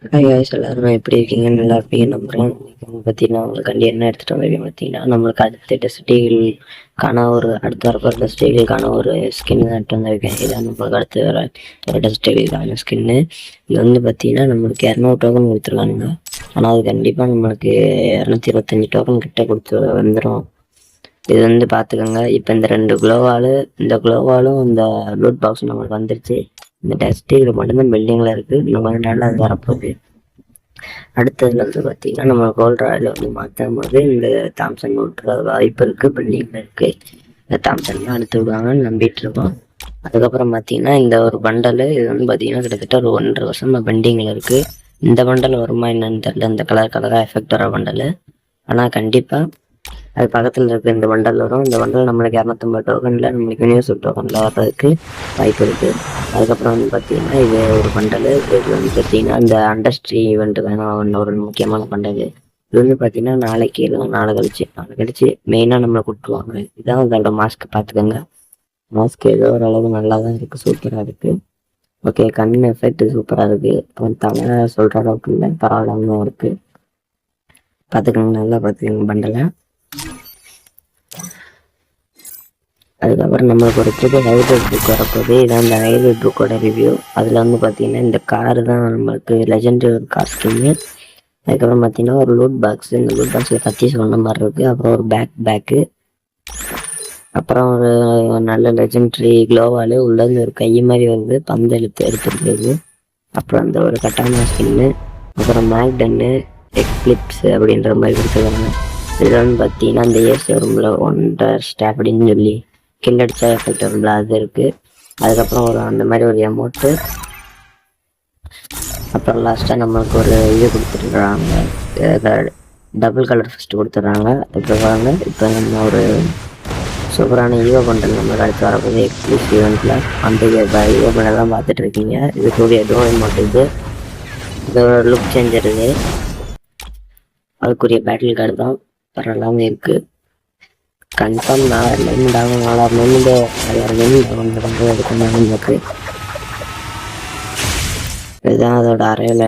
Hi guys, எல்லாருமே எப்படி இருக்கீங்க? நல்லா இருப்பீங்க நம்புகிறேன். பார்த்தீங்கன்னா உங்களுக்காண்டி என்ன எடுத்துகிட்டு வந்திருக்கேன் பார்த்தீங்கன்னா, நம்மளுக்கு அடுத்த டெஸ்டிகளுக்கான அடுத்து வரப்போகிற டெஸ்டிகளுக்கான ஒரு ஸ்கின் தான் எடுத்து வந்திருக்கேன். இதான் நம்மளுக்கு அடுத்து வர ஒரு டெஸ்டிகளுக்கான ஸ்கின்னு. இது வந்து பார்த்தீங்கன்னா நம்மளுக்கு 200 டோக்கன் கொடுத்துருக்கானுங்க. ஆனால் அது கண்டிப்பாக நம்மளுக்கு 225 டோக்கன் கிட்ட கொடுத்து வந்துடும். இது வந்து பார்த்துக்கோங்க. இப்போ இந்த 2 குளோவாலும் இந்த லூட் பாக்ஸ் நம்மளுக்கு வந்துருச்சு. இந்த டெஸ்டிகள் மட்டும்தான் பில்டிங்கில் இருக்குது. இன்னும் கொஞ்சம் நாளில் அது வரப்போகுது. அடுத்ததுல வந்து பார்த்தீங்கன்னா நம்ம கோல்ட் ராயில் வந்து மாற்றும் போது இந்த தாம்சன் விட்டுற வாய்ப்பு இருக்குது. பில்டிங்கில் இருக்குது. இந்த தாம்சன் தான் அடுத்து விடுவாங்கன்னு நம்பிட்டு இருக்கோம். அதுக்கப்புறம் பார்த்தீங்கன்னா இந்த ஒரு பண்டலு இது வந்து பார்த்தீங்கன்னா கிட்டத்தட்ட ஒரு 1.5 வருஷமாக பெண்டிங்கில் இருக்குது. இந்த பண்டல் வருமா என்னன்னு தெரியல. இந்த கலராக எஃபெக்ட் வர பண்டலு. ஆனால் கண்டிப்பாக அது பக்கத்தில் இருக்க இந்த பண்டல் வரும். இந்த பண்டல் நம்மளுக்கு 250 டோக்கனில் நம்மளுக்கு யூனிவர்சல் டோக்கனில் வர்றதுக்கு வாய்ப்பு இருக்குது. அதுக்கப்புறம் வந்து பார்த்தீங்கன்னா இது ஒரு பண்டல். இது வந்து பார்த்தீங்கன்னா இந்த அண்டர்ஸ்ட்ரி ஈவெண்ட்டுக்கான ஒரு முக்கியமான பண்டல். இது வந்து பார்த்தீங்கன்னா நாளைக்கு இல்லை நாளை கழிச்சு மெயினாக நம்மளை கூப்பிட்டுருவாங்க. இதுதான் அதோட மாஸ்க். பார்த்துக்கோங்க. மாஸ்க் ஏதோ ஓரளவு நல்லா தான் இருக்குது. சூப்பராக இருக்குது. ஓகே, கண் எஃபெக்ட் சூப்பராக இருக்குது. அவன் தலை சொல்கிற அளவுக்கு இல்லை, பரவாயில்லாமல் இருக்குது. பார்த்துக்கோங்க, நல்லா பார்த்துக்கோங்க பண்டலை. அதுக்கப்புறம் நம்மளுக்கு ஒரு புது ஹைப்ரிட் புக் வரப்போகுது. இதான் இந்த ஹைப்ரிட் புக்கோட ரிவ்யூ. அதில் வந்து பார்த்தீங்கன்னா இந்த காரு தான் நம்மளுக்கு லெஜெண்டரி கார் ஸ்கின்னு. அதுக்கப்புறம் பார்த்தீங்கன்னா ஒரு லூட் பாக்ஸ். இந்த லூட் பாக்ஸில் கத்தி சொன்ன மாதிரி இருக்குது. அப்புறம் ஒரு பேக்கு, அப்புறம் ஒரு நல்ல லெஜெண்டரி க்ளோவால் உள்ளேருந்து ஒரு கை மாதிரி வந்து பந்து எடுத்துருக்குது. அப்புறம் அந்த ஒரு கட்டானா ஸ்கின்னு, அப்புறம் மேக்டன்னு எக்லிப்ஸ் அப்படின்ற மாதிரி கொடுத்துருக்காங்க. இதில் வந்து பார்த்தீங்கன்னா இந்த ஏசி ரூமில் ஒண்டர் ஸ்டாப் அப்படின்னு சொல்லி கில் அடிச்சா எஃபெக்ட் வரும்ல, அது இருக்குது. அதுக்கப்புறம் ஒரு அந்த மாதிரி ஒரு எமௌண்ட்டு. அப்புறம் லாஸ்ட்டாக நம்மளுக்கு ஒரு இது கொடுத்துருக்குறாங்க, டபுள் கலர் ஃபஸ்ட்டு கொடுத்துட்றாங்க. அப்புறம் இப்போ நம்ம ஒரு சூப்பரான ஈவோ பண்டல் நம்மளுக்கு அடுத்து வரப்போது எக்ஸ்க்ளூசிவ் ஈவெண்ட்டில். அந்த ஈவோ பண்டெல்லாம் பார்த்துட்டு இருக்கீங்க. இதுக்குரிய டோன் அமௌண்ட் இது ஒரு லுக் சேஞ்சர். இது அதுக்குரிய பேட்டில் கார்டு தான் பரவாயில்லாமல் இருக்குது. கன்ஃபார்ம் 4000 டைமண்ட் ஆகும். 4000 டைமண்ட் ஆகும். இதுதான் அதோட அறையில்